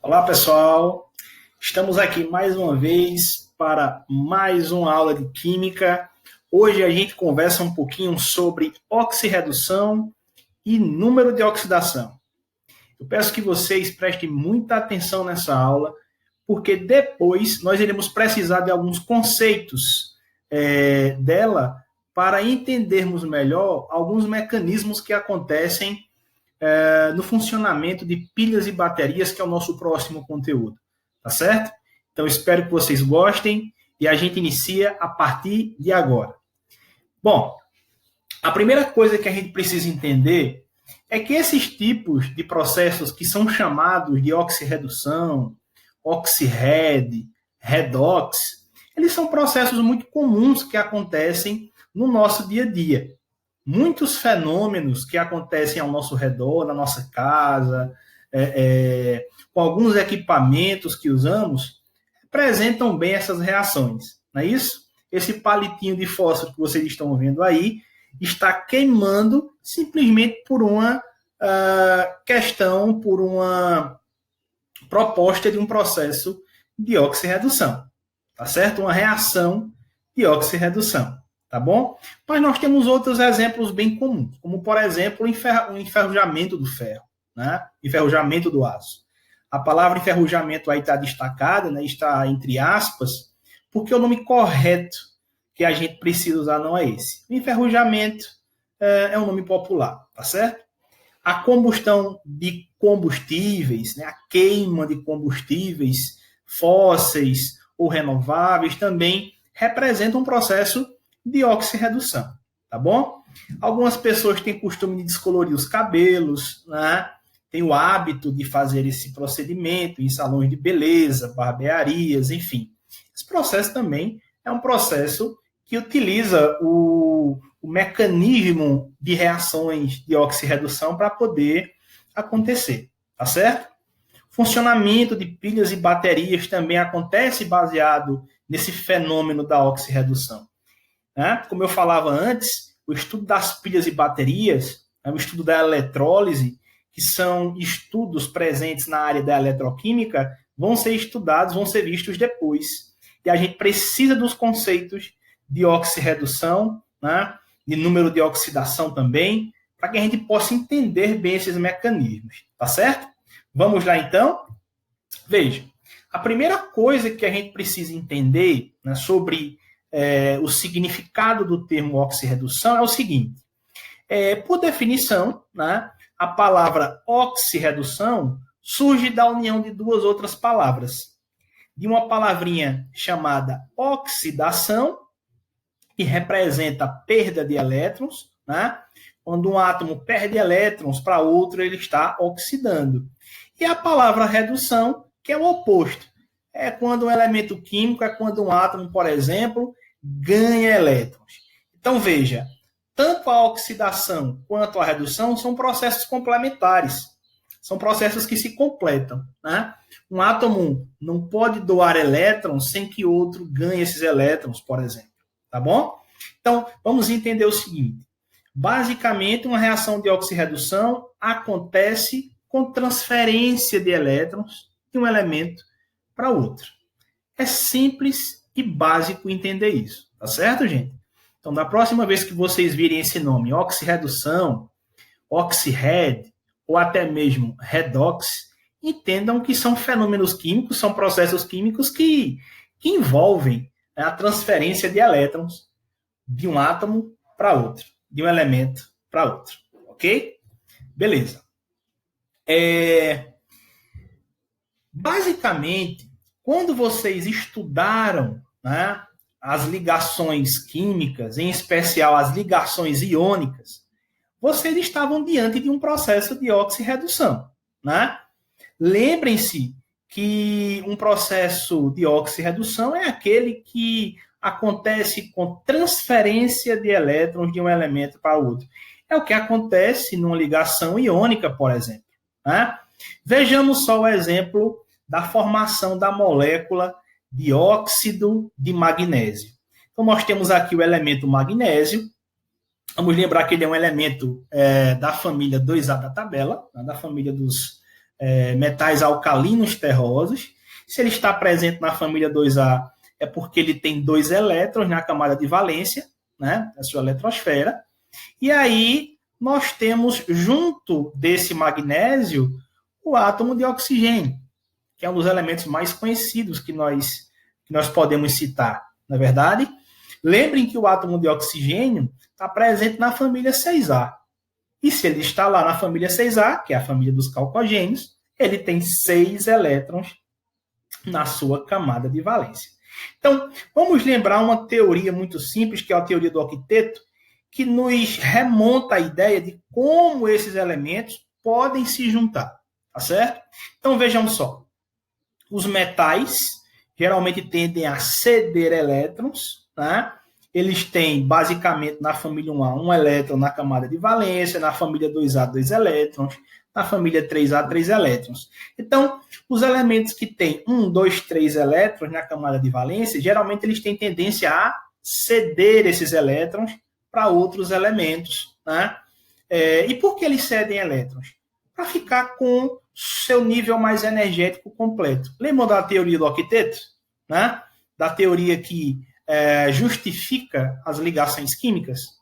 Olá, pessoal. Estamos aqui mais uma vez para mais uma aula de Química. Hoje a gente conversa um pouquinho sobre oxirredução e número de oxidação. Eu peço que vocês prestem muita atenção nessa aula, porque depois nós iremos precisar de alguns conceitos dela para entendermos melhor alguns mecanismos que acontecem no funcionamento de pilhas e baterias, que é o nosso próximo conteúdo. Tá certo? Então, espero que vocês gostem e a gente inicia a partir de agora. Bom, a primeira coisa que a gente precisa entender é que esses tipos de processos que são chamados de oxirredução, oxirred, redox, eles são processos muito comuns que acontecem no nosso dia a dia. Muitos fenômenos que acontecem ao nosso redor, na nossa casa, com alguns equipamentos que usamos, representam bem essas reações, não é isso? Esse palitinho de fósforo que vocês estão vendo aí está queimando simplesmente por uma questão, por uma proposta de um processo de oxirredução, tá certo? Uma reação de oxirredução. Tá bom? Mas nós temos outros exemplos bem comuns, como, por exemplo, o enferrujamento do ferro, né? Enferrujamento do aço. A palavra enferrujamento aí está destacada, né? Está entre aspas, porque o nome correto que a gente precisa usar não é esse. O enferrujamento é um nome popular, tá certo? A combustão de combustíveis, né? A queima de combustíveis fósseis ou renováveis também representa um processo de oxirredução, tá bom? Algumas pessoas têm costume de descolorir os cabelos, né? Tem o hábito de fazer esse procedimento em salões de beleza, barbearias, enfim. Esse processo também é um processo que utiliza o mecanismo de reações de oxirredução para poder acontecer, tá certo? Funcionamento de pilhas e baterias também acontece baseado nesse fenômeno da oxirredução. Como eu falava antes, o estudo das pilhas e baterias, o estudo da eletrólise, que são estudos presentes na área da eletroquímica, vão ser estudados, vão ser vistos depois. E a gente precisa dos conceitos de oxirredução, né, de número de oxidação também, para que a gente possa entender bem esses mecanismos, tá certo? Vamos lá, então? Veja, a primeira coisa que a gente precisa entender, né, sobre o significado do termo oxirredução é o seguinte. Por definição, né, a palavra oxirredução surge da união de duas outras palavras. De uma palavrinha chamada oxidação, que representa a perda de elétrons, né? Quando um átomo perde elétrons para outro, ele está oxidando. E a palavra redução, que é o oposto. É quando um elemento químico, é quando um átomo, por exemplo, ganha elétrons. Então, veja, tanto a oxidação quanto a redução são processos complementares. São processos que se completam, né? Um átomo não pode doar elétrons sem que outro ganhe esses elétrons, por exemplo. Tá bom? Então, vamos entender o seguinte. Basicamente, uma reação de oxirredução acontece com transferência de elétrons de um elemento para outro. É simples e básico entender isso, tá certo, gente? Então, da próxima vez que vocês virem esse nome, oxirredução, oxirred, ou até mesmo redox, entendam que são fenômenos químicos, são processos químicos que envolvem a transferência de elétrons de um átomo para outro, de um elemento para outro, ok? Beleza. Basicamente, quando vocês estudaram, né, as ligações químicas, em especial as ligações iônicas, vocês estavam diante de um processo de oxirredução, né? Lembrem-se que um processo de oxirredução é aquele que acontece com transferência de elétrons de um elemento para o outro. É o que acontece numa ligação iônica, por exemplo, né? Vejamos só o exemplo da formação da molécula de óxido de magnésio. Então, nós temos aqui o elemento magnésio. Vamos lembrar que ele é um elemento da família 2A da tabela, né, da família dos metais alcalinos terrosos. Se ele está presente na família 2A, é porque ele tem 2 elétrons na camada de valência, né, a sua eletrosfera. E aí nós temos, junto desse magnésio, o átomo de oxigênio, que é um dos elementos mais conhecidos que nós podemos citar, não é verdade? Lembrem que o átomo de oxigênio está presente na família 6A. E se ele está lá na família 6A, que é a família dos calcogênios, ele tem 6 elétrons na sua camada de valência. Então, vamos lembrar uma teoria muito simples, que é a teoria do octeto, que nos remonta à ideia de como esses elementos podem se juntar, tá certo? Então, vejam só. Os metais geralmente tendem a ceder elétrons, né? Eles têm, basicamente, na família 1A, um elétron na camada de valência, na família 2A, 2 elétrons, na família 3A, 3 elétrons. Então, os elementos que têm 1, 2, 3 elétrons na camada de valência, geralmente eles têm tendência a ceder esses elétrons para outros elementos, né? E por que eles cedem elétrons? Para ficar com seu nível mais energético completo. Lembram da teoria do octeto? Né? Da teoria que justifica as ligações químicas?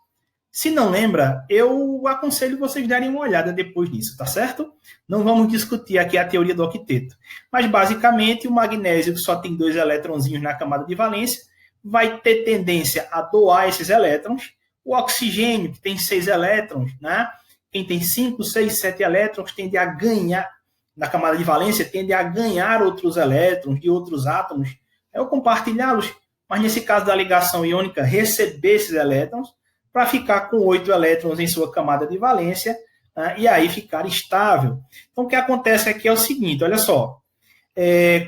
Se não lembra, eu aconselho vocês darem uma olhada depois nisso, tá certo? Não vamos discutir aqui a teoria do octeto. Mas, basicamente, o magnésio, que só tem 2 eletronzinhos na camada de valência, vai ter tendência a doar esses elétrons. O oxigênio, que tem 6 elétrons, né? Quem tem 5, 6, 7 elétrons tende a ganhar, na camada de valência, tende a ganhar outros elétrons de outros átomos, ou compartilhá-los, mas nesse caso da ligação iônica, receber esses elétrons, para ficar com 8 elétrons em sua camada de valência, né, e aí ficar estável. Então, o que acontece aqui é o seguinte, olha só,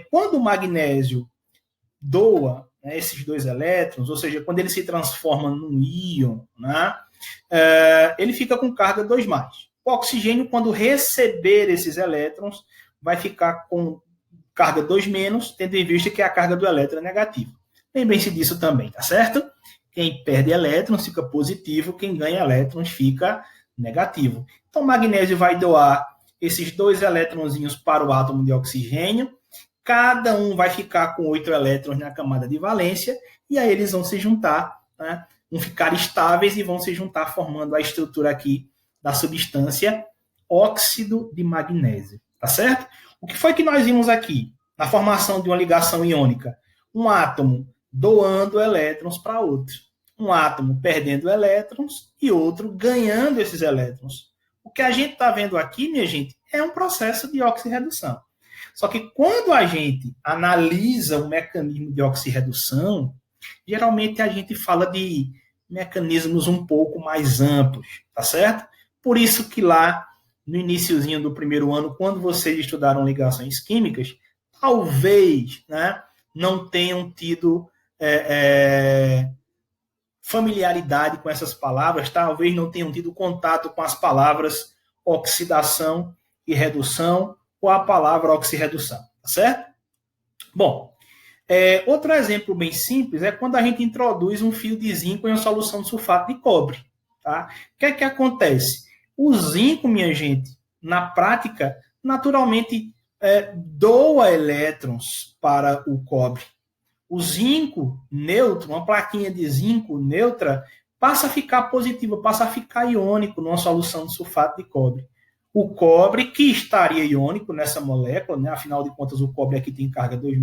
quando o magnésio doa, né, esses 2 elétrons, ou seja, quando ele se transforma num íon, né, ele fica com carga 2+. O oxigênio, quando receber esses elétrons, vai ficar com carga 2-, tendo em vista que a carga do elétron é negativa. Lembrem-se disso também, tá certo? Quem perde elétrons fica positivo, quem ganha elétrons fica negativo. Então, o magnésio vai doar esses 2 elétronzinhos para o átomo de oxigênio, cada um vai ficar com 8 elétrons na camada de valência, e aí eles vão se juntar, né? Vão ficar estáveis e vão se juntar formando a estrutura aqui da substância óxido de magnésio, tá certo? O que foi que nós vimos aqui na formação de uma ligação iônica? Um átomo doando elétrons para outro. Um átomo perdendo elétrons e outro ganhando esses elétrons. O que a gente está vendo aqui, minha gente, é um processo de oxirredução. Só que quando a gente analisa o mecanismo de oxirredução, geralmente a gente fala de mecanismos um pouco mais amplos, tá certo? Por isso que lá no iniciozinho do primeiro ano, quando vocês estudaram ligações químicas, talvez, né, não tenham tido familiaridade com essas palavras, talvez não tenham tido contato com as palavras oxidação e redução ou a palavra oxirredução, tá certo? Bom, outro exemplo bem simples é quando a gente introduz um fio de zinco em uma solução de sulfato de cobre. Tá? O que é que acontece? O zinco, minha gente, na prática, naturalmente doa elétrons para o cobre. O zinco neutro, uma plaquinha de zinco neutra, passa a ficar positiva, passa a ficar iônico numa solução de sulfato de cobre. O cobre, que estaria iônico nessa molécula, né? Afinal de contas, o cobre aqui tem carga 2+,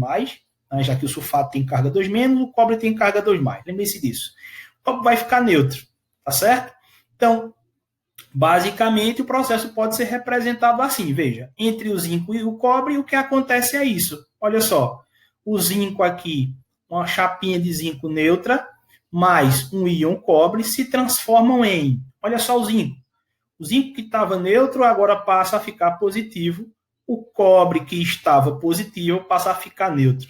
né? Já que o sulfato tem carga 2-, o cobre tem carga 2+. Lembre-se disso. O cobre vai ficar neutro, tá certo? Então, basicamente, o processo pode ser representado assim. Veja, entre o zinco e o cobre, o que acontece é isso. Olha só, o zinco aqui, uma chapinha de zinco neutra, mais um íon cobre, se transformam em... Olha só o zinco. O zinco que estava neutro agora passa a ficar positivo. O cobre que estava positivo passa a ficar neutro.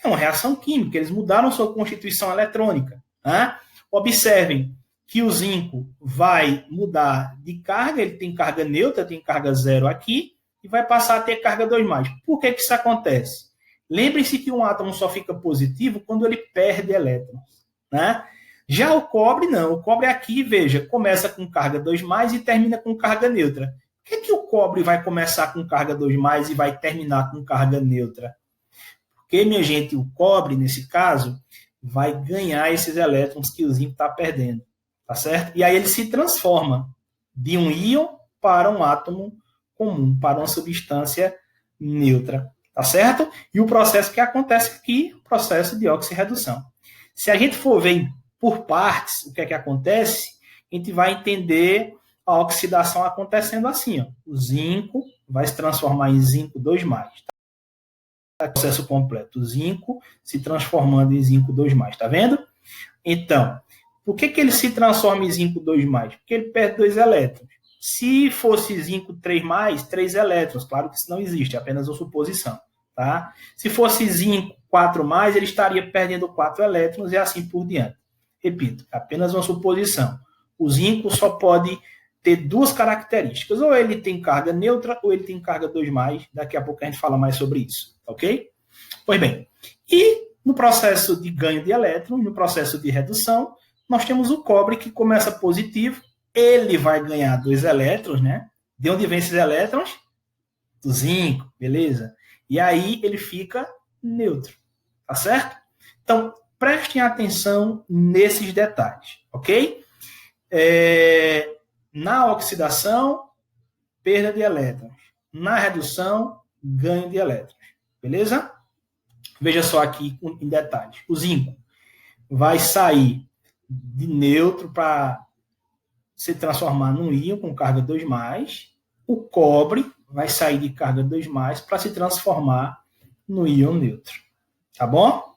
É uma reação química, eles mudaram sua constituição eletrônica. Né? Observem que o zinco vai mudar de carga, ele tem carga neutra, tem carga 0 aqui, e vai passar a ter carga 2+. Por que isso acontece? Lembre-se que um átomo só fica positivo quando ele perde elétrons. Né? Já o cobre, não. O cobre aqui, veja, começa com carga 2+, e termina com carga neutra. O que o cobre vai começar com carga 2+, e vai terminar com carga neutra? Porque, minha gente, o cobre, nesse caso, vai ganhar esses elétrons que o zinco está perdendo, tá certo? E aí ele se transforma de um íon para um átomo comum, para uma substância neutra, tá certo? E o processo que acontece aqui, o processo de oxirredução. Se a gente for ver por partes o que é que acontece, a gente vai entender a oxidação acontecendo assim, ó. O zinco vai se transformar em zinco 2+. Tá? O processo completo, o zinco se transformando em zinco 2+, tá vendo? Então, por que ele se transforma em zinco 2+? Porque ele perde 2 elétrons. Se fosse zinco 3+, 3 elétrons, claro que isso não existe, é apenas uma suposição. Tá? Se fosse zinco 4+, ele estaria perdendo 4 elétrons e assim por diante. Repito, apenas uma suposição. O zinco só pode ter 2 características, ou ele tem carga neutra ou ele tem carga 2+, daqui a pouco a gente fala mais sobre isso, ok? Pois bem, e no processo de ganho de elétrons, no processo de redução, nós temos o cobre que começa positivo, ele vai ganhar 2 elétrons, né? De onde vem esses elétrons? Do zinco, beleza? E aí ele fica neutro, tá certo? Então, prestem atenção nesses detalhes, ok? Na oxidação, perda de elétrons. Na redução, ganho de elétrons, beleza? Veja só aqui em detalhes. O zinco vai sair de neutro para se transformar num íon com carga 2+. O cobre vai sair de carga 2+, para se transformar no íon neutro. Tá bom?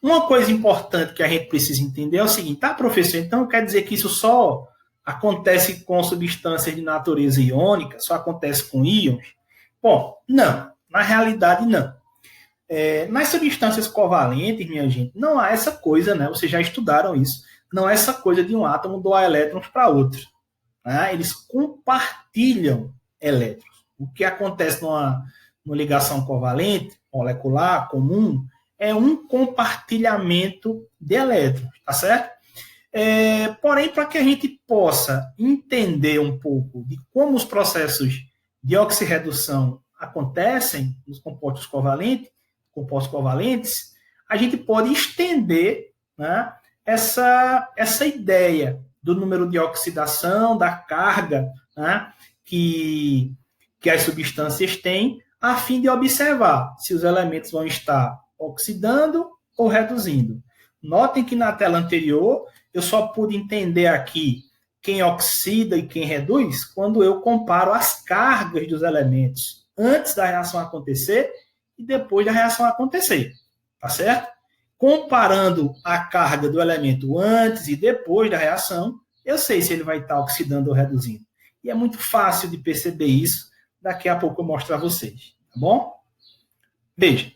Uma coisa importante que a gente precisa entender é o seguinte, tá, professor? Então quer dizer que isso só acontece com substâncias de natureza iônica, só acontece com íons? Bom, não. Na realidade, não. Nas substâncias covalentes, minha gente, não há essa coisa, né? Vocês já estudaram isso. Não há essa coisa de um átomo doar elétrons para outro. Né? Eles compartilham elétrons. O que acontece numa ligação covalente, molecular, comum, é um compartilhamento de elétrons, tá certo? Porém, para que a gente possa entender um pouco de como os processos de oxirredução acontecem nos compostos covalentes, a gente pode estender, né, essa ideia do número de oxidação, da carga, né, que as substâncias têm, a fim de observar se os elementos vão estar oxidando ou reduzindo. Notem que na tela anterior eu só pude entender aqui quem oxida e quem reduz quando eu comparo as cargas dos elementos antes da reação acontecer e depois da reação acontecer. Tá certo? Comparando a carga do elemento antes e depois da reação, eu sei se ele vai estar oxidando ou reduzindo. E é muito fácil de perceber isso. Daqui a pouco eu mostro a vocês. Tá bom? Veja.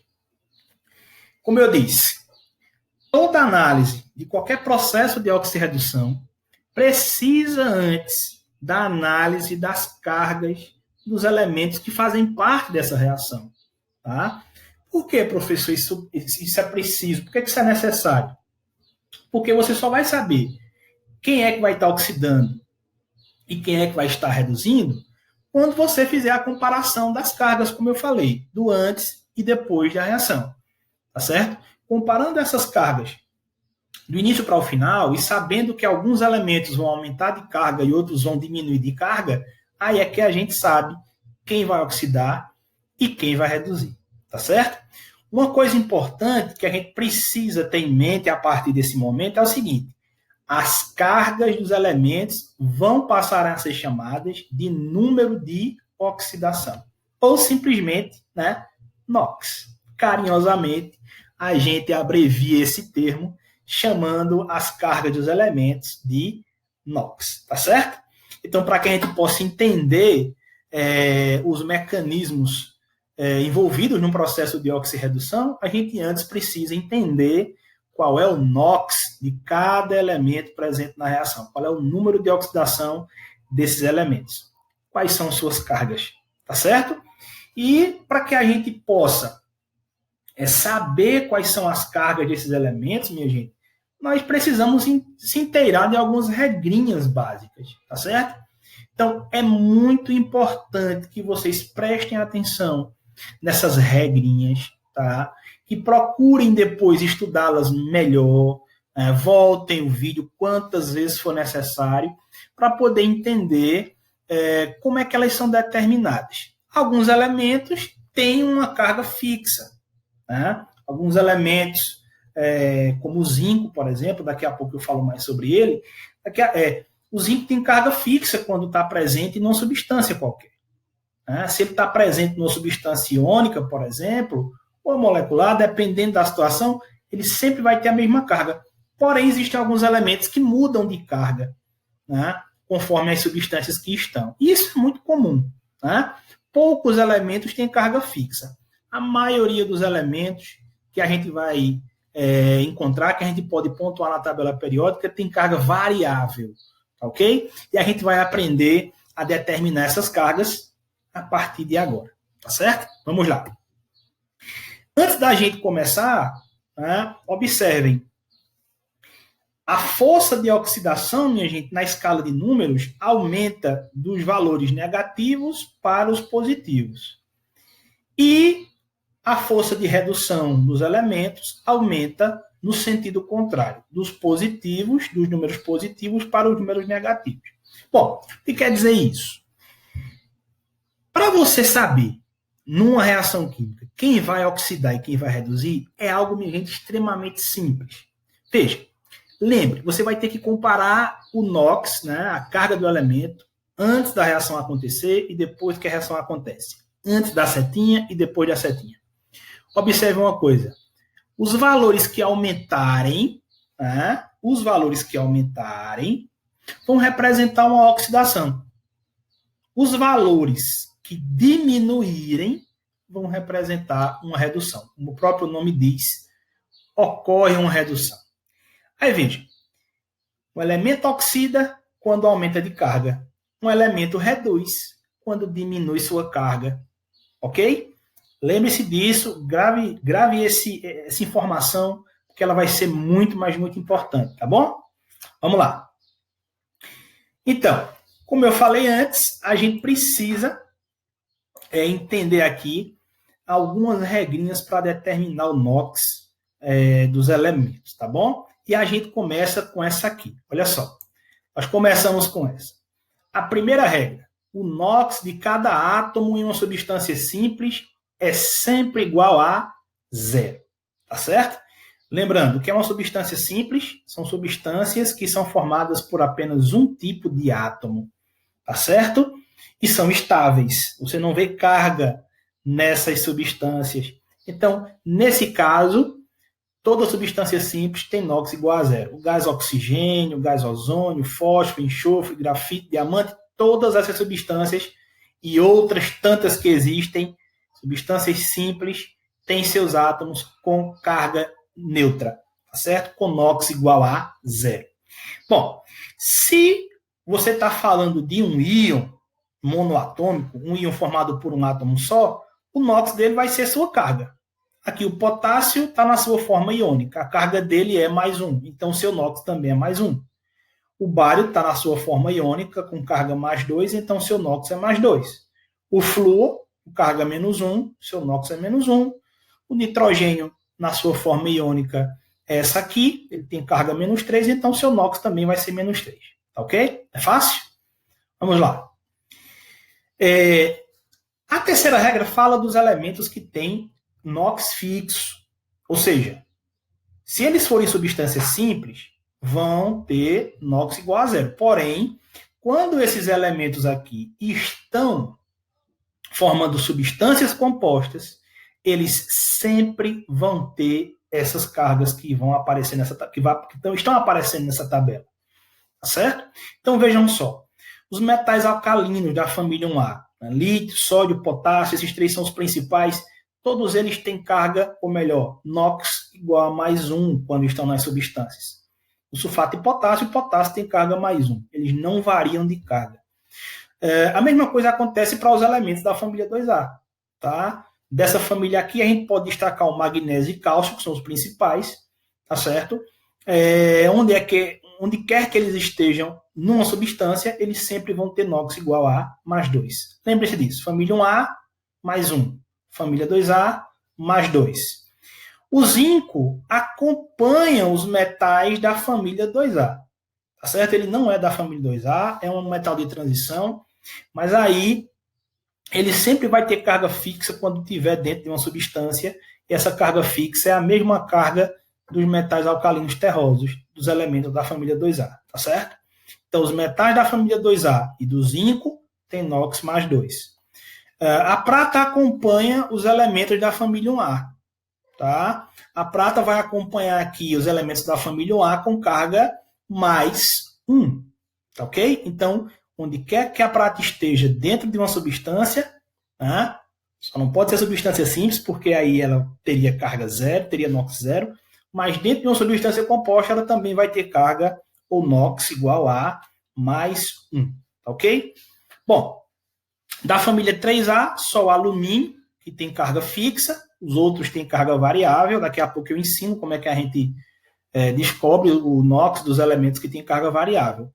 Como eu disse, toda análise de qualquer processo de oxirredução precisa antes da análise das cargas dos elementos que fazem parte dessa reação. Tá? Por que, professor, isso é preciso? Por que isso é necessário? Porque você só vai saber quem é que vai estar oxidando e quem é que vai estar reduzindo quando você fizer a comparação das cargas, como eu falei, do antes e depois da reação. Tá certo? Comparando essas cargas do início para o final e sabendo que alguns elementos vão aumentar de carga e outros vão diminuir de carga, aí é que a gente sabe quem vai oxidar e quem vai reduzir. Tá certo? Uma coisa importante que a gente precisa ter em mente a partir desse momento é o seguinte: as cargas dos elementos vão passar a ser chamadas de número de oxidação, ou simplesmente, né, NOx. Carinhosamente, a gente abrevia esse termo chamando as cargas dos elementos de NOx, tá certo? Então, para que a gente possa entender os mecanismos envolvidos no processo de oxirredução, a gente antes precisa entender qual é o NOx de cada elemento presente na reação, qual é o número de oxidação desses elementos, quais são suas cargas, tá certo? E para que a gente possa saber quais são as cargas desses elementos, minha gente, nós precisamos se inteirar de algumas regrinhas básicas, tá certo? Então, é muito importante que vocês prestem atenção nessas regrinhas, tá? Que procurem depois estudá-las melhor, voltem o vídeo quantas vezes for necessário, para poder entender como é que elas são determinadas. Alguns elementos têm uma carga fixa, né? Alguns elementos, como o zinco, por exemplo, daqui a pouco eu falo mais sobre ele, o zinco tem carga fixa quando está presente em uma substância qualquer. Né? Se ele está presente numa substância iônica, por exemplo, ou molecular, dependendo da situação, ele sempre vai ter a mesma carga. Porém, existem alguns elementos que mudam de carga, né? Conforme as substâncias que estão. E isso é muito comum. Né? Poucos elementos têm carga fixa. A maioria dos elementos que a gente vai encontrar, que a gente pode pontuar na tabela periódica, tem carga variável. Ok? E a gente vai aprender a determinar essas cargas a partir de agora. Tá certo? Vamos lá. Antes da gente começar, né, observem. A força de oxidação, minha gente, na escala de números, aumenta dos valores negativos para os positivos. E a força de redução dos elementos aumenta no sentido contrário, dos números positivos para os números negativos. Bom, o que quer dizer isso? Para você saber, numa reação química, quem vai oxidar e quem vai reduzir, é algo, minha gente, extremamente simples. Veja, lembre, você vai ter que comparar o NOx, né, a carga do elemento, antes da reação acontecer e depois que a reação acontece. Antes da setinha e depois da setinha. Observe uma coisa. Os valores que aumentarem, né, vão representar uma oxidação. Os valores que diminuírem vão representar uma redução. Como o próprio nome diz, ocorre uma redução. Aí veja, um elemento oxida quando aumenta de carga. Um elemento reduz quando diminui sua carga. Ok? Lembre-se disso, grave essa informação, porque ela vai ser muito, mas muito importante, tá bom? Vamos lá. Então, como eu falei antes, a gente precisa entender aqui algumas regrinhas para determinar o NOx dos elementos, tá bom? E a gente começa com essa aqui. Olha só, nós começamos com essa. A primeira regra, o NOx de cada átomo em uma substância simples é sempre igual a zero, tá certo? Lembrando que é uma substância simples, são substâncias que são formadas por apenas um tipo de átomo, tá certo? E são estáveis, você não vê carga nessas substâncias. Então, nesse caso, toda substância simples tem NOx igual a zero. O gás oxigênio, o gás ozônio, fósforo, enxofre, grafite, diamante, todas essas substâncias e outras tantas que existem, substâncias simples, têm seus átomos com carga neutra, tá certo? Com NOx igual a zero. Bom, se você está falando de um íon monoatômico, um íon formado por um átomo só, o NOx dele vai ser sua carga. Aqui o potássio está na sua forma iônica, a carga dele é mais 1, então seu NOx também é mais 1. O bário está na sua forma iônica com carga mais 2, então seu NOx é mais 2. O flúor, carga menos 1, seu NOx é menos 1. O nitrogênio, na sua forma iônica, é essa aqui, ele tem carga menos 3, então seu NOx também vai ser menos 3. Tá ok? É fácil? Vamos lá. A terceira regra fala dos elementos que têm NOx fixo. Ou seja, se eles forem substâncias simples, vão ter NOx igual a zero. Porém, quando esses elementos aqui estão formando substâncias compostas, eles sempre vão ter essas cargas que vão aparecer estão aparecendo nessa tabela. Tá certo? Então vejam só. Os metais alcalinos da família 1A, lítio, sódio, potássio, esses três são os principais. Todos eles têm carga, ou melhor, NOx igual a mais 1 quando estão nas substâncias. O sulfato de potássio, o potássio tem carga mais 1. Eles não variam de carga. A mesma coisa acontece para os elementos da família 2A. Tá? Dessa família aqui, a gente pode destacar o magnésio e cálcio, que são os principais, tá certo? Onde onde quer que eles estejam numa substância, eles sempre vão ter NOx igual a mais 2. Lembre-se disso. Família 1A, mais 1. Família 2A, mais 2. O zinco acompanha os metais da família 2A. Tá certo? Ele não é da família 2A, é um metal de transição, mas aí ele sempre vai ter carga fixa quando estiver dentro de uma substância, e essa carga fixa é a mesma carga dos metais alcalinos terrosos, dos elementos da família 2A, tá certo? Então, os metais da família 2A e do zinco têm NOx mais 2. A prata acompanha os elementos da família 1A, tá? A prata vai acompanhar aqui os elementos da família 1A com carga mais 1, tá ok? Então, onde quer que a prata esteja dentro de uma substância, né? Só não pode ser substância simples, porque aí ela teria carga zero, teria NOx zero, mas dentro de uma substância composta ela também vai ter carga ou NOx igual a mais 1, tá ok? Bom, da família 3A, só o alumínio, que tem carga fixa, os outros têm carga variável, daqui a pouco eu ensino como é que a gente descobre o NOx dos elementos que têm carga variável.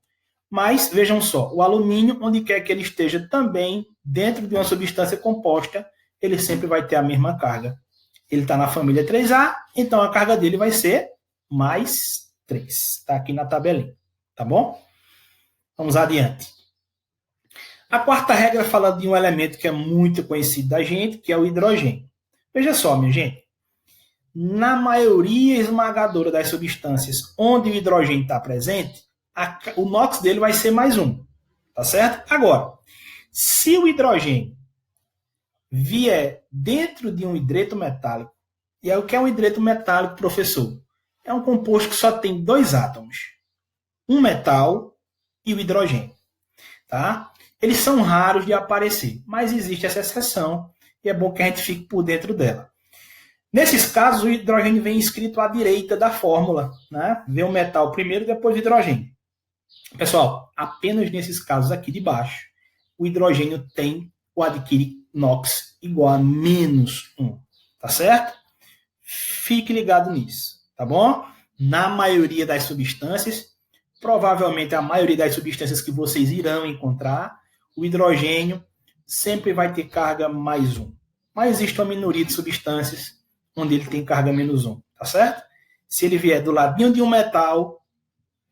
Mas, vejam só, o alumínio, onde quer que ele esteja também dentro de uma substância composta, ele sempre vai ter a mesma carga. Ele está na família 3A, então a carga dele vai ser mais 3. Está aqui na tabelinha, tá bom? Vamos adiante. A quarta regra fala de um elemento que é muito conhecido da gente, que é o hidrogênio. Veja só, minha gente. Na maioria esmagadora das substâncias onde o hidrogênio está presente, o NOx dele vai ser mais 1. Tá certo? Agora, se o hidrogênio vier dentro de um hidreto metálico, e é o que é um hidreto metálico, professor? É um composto que só tem 2 átomos. Um metal e o hidrogênio. Tá? Eles são raros de aparecer, mas existe essa exceção e é bom que a gente fique por dentro dela. Nesses casos, o hidrogênio vem escrito à direita da fórmula, né? Vem o metal primeiro, depois o hidrogênio. Pessoal, apenas nesses casos aqui de baixo, o hidrogênio tem ou adquire NOx igual a menos 1, tá certo? Fique ligado nisso, tá bom? Na maioria das substâncias, provavelmente a maioria das substâncias que vocês irão encontrar, o hidrogênio sempre vai ter carga mais 1. Mas existe uma minoria de substâncias onde ele tem carga menos 1, tá certo? Se ele vier do ladinho de um metal,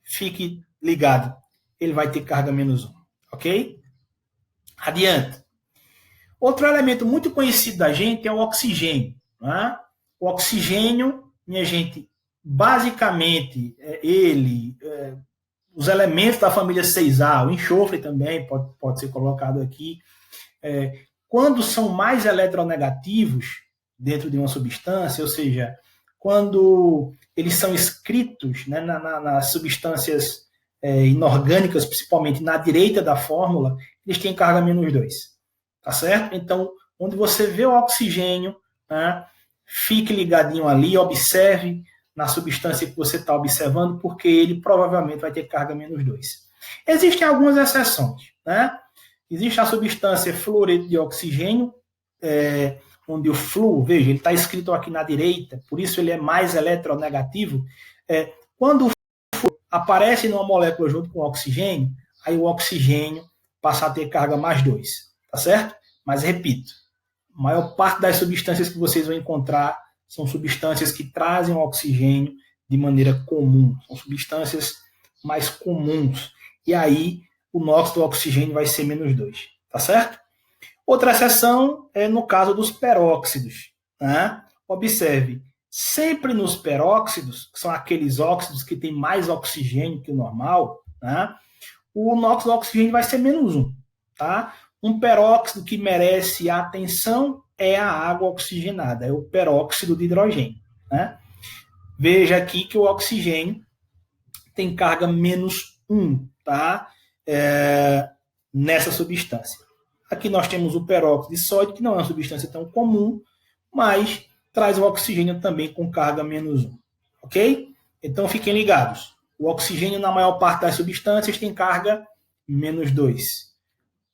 fique ligado, ele vai ter carga menos 1, ok? Adiante. Outro elemento muito conhecido da gente é o oxigênio. Né? O oxigênio, minha gente, basicamente, os elementos da família 6A, o enxofre também pode ser colocado aqui, quando são mais eletronegativos dentro de uma substância, ou seja, quando eles são escritos, né, nas substâncias inorgânicas, principalmente na direita da fórmula, eles têm carga menos 2. Tá certo? Então, onde você vê o oxigênio, né, fique ligadinho ali, observe na substância que você está observando, porque ele provavelmente vai ter carga menos 2. Existem algumas exceções. Né? Existe a substância fluoreto de oxigênio, onde o fluo, veja, ele está escrito aqui na direita, por isso ele é mais eletronegativo. Quando o fluo aparece numa molécula junto com o oxigênio, aí o oxigênio passa a ter carga mais 2. Tá certo? Mas repito, a maior parte das substâncias que vocês vão encontrar são substâncias que trazem o oxigênio de maneira comum, são substâncias mais comuns. E aí o NOx do oxigênio vai ser menos 2, tá certo? Outra exceção é no caso dos peróxidos. Né? Observe, sempre nos peróxidos, que são aqueles óxidos que têm mais oxigênio que o normal, né? O NOx do oxigênio vai ser menos 1, tá? Um peróxido que merece atenção é a água oxigenada, é o peróxido de hidrogênio. Né? Veja aqui que o oxigênio tem carga menos 1, tá? Nessa substância. Aqui nós temos o peróxido de sódio, que não é uma substância tão comum, mas traz o oxigênio também com carga menos 1. Ok? Então fiquem ligados. O oxigênio, na maior parte das substâncias, tem carga menos 2.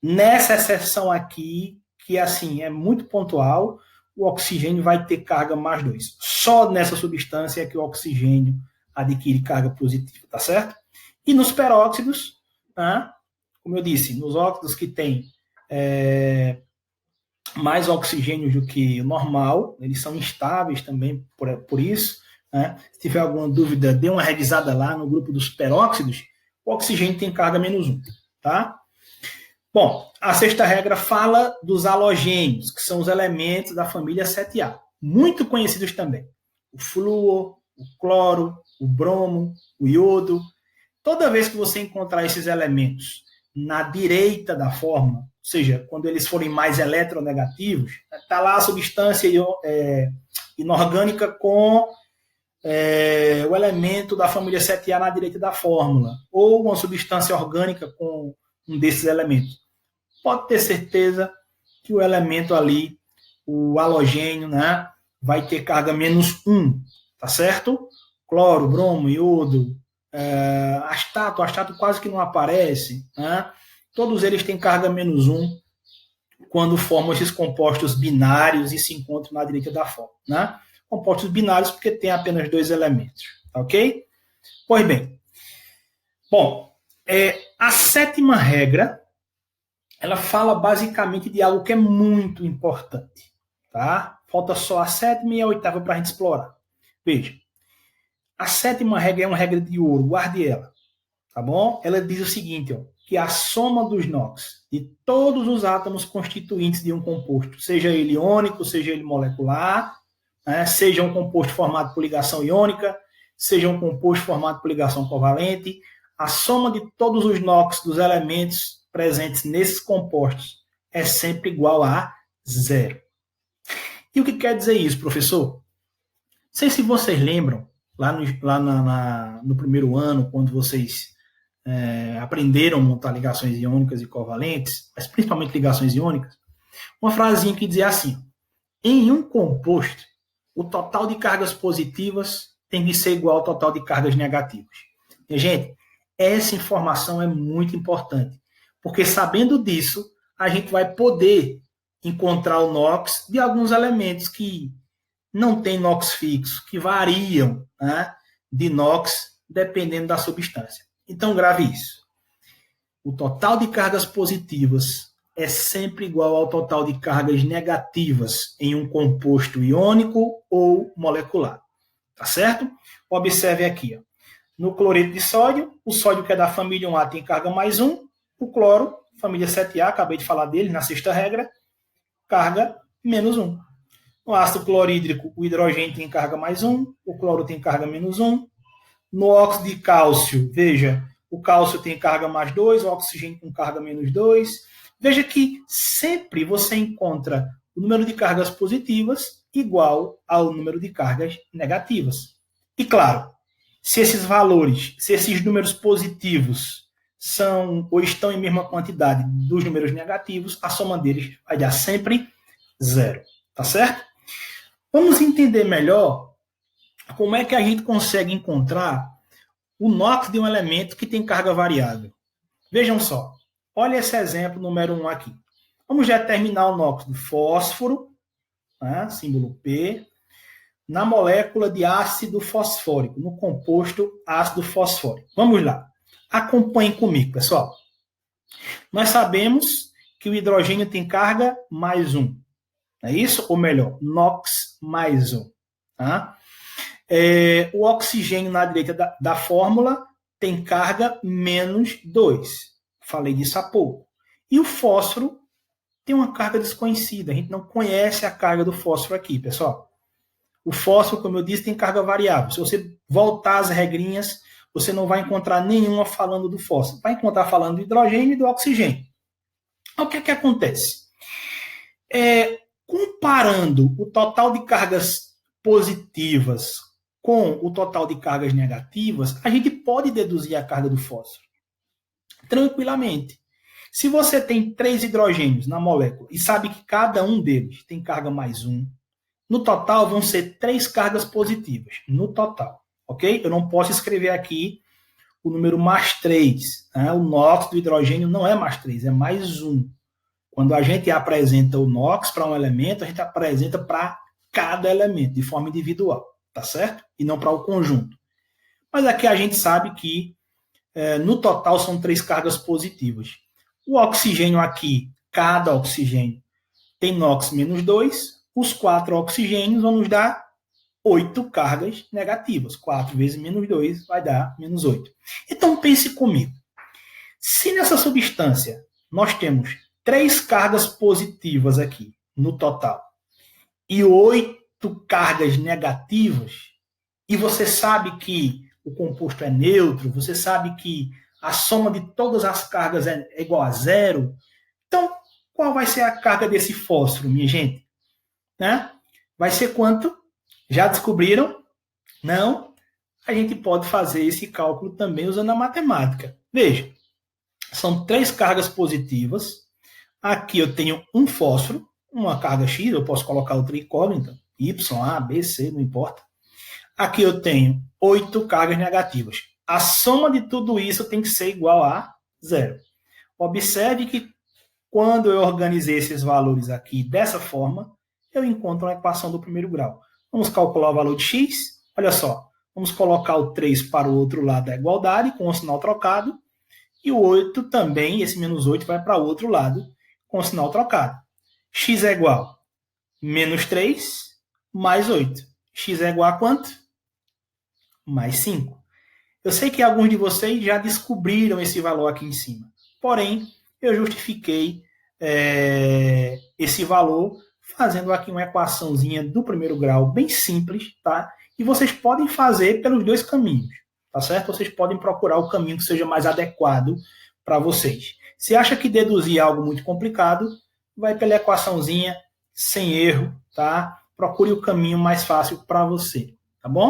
Nessa exceção aqui, que assim é muito pontual, o oxigênio vai ter carga mais 2. Só nessa substância é que o oxigênio adquire carga positiva, tá certo? E nos peróxidos, né, como eu disse, nos óxidos que tem mais oxigênio do que o normal, eles são instáveis também por isso. Né? Se tiver alguma dúvida, dê uma revisada lá no grupo dos peróxidos. O oxigênio tem carga -1, tá? Bom, a sexta regra fala dos halogênios, que são os elementos da família 7A, muito conhecidos também. O flúor, o cloro, o bromo, o iodo. Toda vez que você encontrar esses elementos na direita da fórmula, ou seja, quando eles forem mais eletronegativos, está lá a substância inorgânica com o elemento da família 7A na direita da fórmula, ou uma substância orgânica com um desses elementos. Pode ter certeza que o elemento ali, o halogênio, né, vai ter carga -1, tá certo? Cloro, bromo, iodo, astato quase que não aparece, né? Todos eles têm carga -1 quando formam esses compostos binários e se encontram na direita da fórmula, né? Compostos binários porque tem apenas 2 elementos, ok? Pois bem, bom, a sétima regra, ela fala basicamente de algo que é muito importante, tá? Falta só a sétima e a oitava para a gente explorar. Veja, a sétima regra é uma regra de ouro, guarde ela, tá bom? Ela diz o seguinte, ó, que a soma dos NOx de todos os átomos constituintes de um composto, seja ele iônico, seja ele molecular, né, seja um composto formado por ligação iônica, seja um composto formado por ligação covalente, a soma de todos os NOx dos elementos presentes nesses compostos é sempre igual a 0. E o que quer dizer isso, professor? Não sei se vocês lembram, lá no primeiro ano, quando vocês aprenderam a montar ligações iônicas e covalentes, mas principalmente ligações iônicas, uma frasinha que dizia assim: em um composto, o total de cargas positivas tem que ser igual ao total de cargas negativas. E, gente, essa informação é muito importante, porque sabendo disso, a gente vai poder encontrar o NOx de alguns elementos que não tem NOx fixo, que variam, né, de NOx dependendo da substância. Então, grave isso. O total de cargas positivas é sempre igual ao total de cargas negativas em um composto iônico ou molecular. Tá certo? Observe aqui. Ó. No cloreto de sódio, o sódio que é da família 1A tem carga +1, o cloro, família 7A, acabei de falar dele na sexta regra, carga -1. No ácido clorídrico, o hidrogênio tem carga +1, o cloro tem carga -1. No óxido de cálcio, veja, o cálcio tem carga +2, o oxigênio com carga -2. Veja que sempre você encontra o número de cargas positivas igual ao número de cargas negativas. E claro, se esses valores, se esses números positivos são ou estão em mesma quantidade dos números negativos, a soma deles vai dar sempre 0. Tá certo? Vamos entender melhor como é que a gente consegue encontrar o NOx de um elemento que tem carga variável. Vejam só. Olha esse exemplo número 1 aqui. Vamos determinar o NOx do fósforo, né, símbolo P, na molécula de ácido fosfórico, no composto ácido fosfórico. Vamos lá. Acompanhem comigo, pessoal. Nós sabemos que o hidrogênio tem carga +1. Não é isso? Ou melhor, NOx +1. Tá? O oxigênio na direita da fórmula tem carga -2. Falei disso há pouco. E o fósforo tem uma carga desconhecida. A gente não conhece a carga do fósforo aqui, pessoal. O fósforo, como eu disse, tem carga variável. Se você voltar às regrinhas, você não vai encontrar nenhuma falando do fósforo. Vai encontrar falando do hidrogênio e do oxigênio. O que é que acontece? Comparando o total de cargas positivas com o total de cargas negativas, a gente pode deduzir a carga do fósforo tranquilamente. Se você tem 3 hidrogênios na molécula e sabe que cada um deles tem carga +1, no total vão ser 3 cargas positivas, no total, ok? Eu não posso escrever aqui o número +3, né? O NOx do hidrogênio não é +3, é +1. Quando a gente apresenta o NOx para um elemento, a gente apresenta para cada elemento, de forma individual, tá certo? E não para o conjunto. Mas aqui a gente sabe que no total são 3 cargas positivas. O oxigênio aqui, cada oxigênio tem NOx -2, os 4 oxigênios vão nos dar 8 cargas negativas. 4 vezes -2 vai dar -8. Então pense comigo. Se nessa substância nós temos 3 cargas positivas aqui no total e 8 cargas negativas, e você sabe que o composto é neutro, você sabe que a soma de todas as cargas é igual a zero, então qual vai ser a carga desse fósforo, minha gente? Né? Vai ser quanto? Já descobriram? Não? A gente pode fazer esse cálculo também usando a matemática. Veja, são 3 cargas positivas. Aqui eu tenho um fósforo, uma carga X, eu posso colocar outra incógnita, Y, A, B, C, não importa. Aqui eu tenho 8 cargas negativas. A soma de tudo isso tem que ser igual a zero. Observe que quando eu organizei esses valores aqui dessa forma, eu encontro uma equação do primeiro grau. Vamos calcular o valor de x. Olha só, vamos colocar o 3 para o outro lado da igualdade, com o sinal trocado. E o 8 também, esse -8 vai para o outro lado, com o sinal trocado. X é igual a -3 mais 8. X é igual a quanto? Mais 5. Eu sei que alguns de vocês já descobriram esse valor aqui em cima. Porém, eu justifiquei esse valor fazendo aqui uma equaçãozinha do primeiro grau bem simples, tá? E vocês podem fazer pelos dois caminhos, tá certo? Vocês podem procurar o caminho que seja mais adequado para vocês. Se acha que deduzir é algo muito complicado, vai pela equaçãozinha sem erro, tá? Procure o caminho mais fácil para você, tá bom?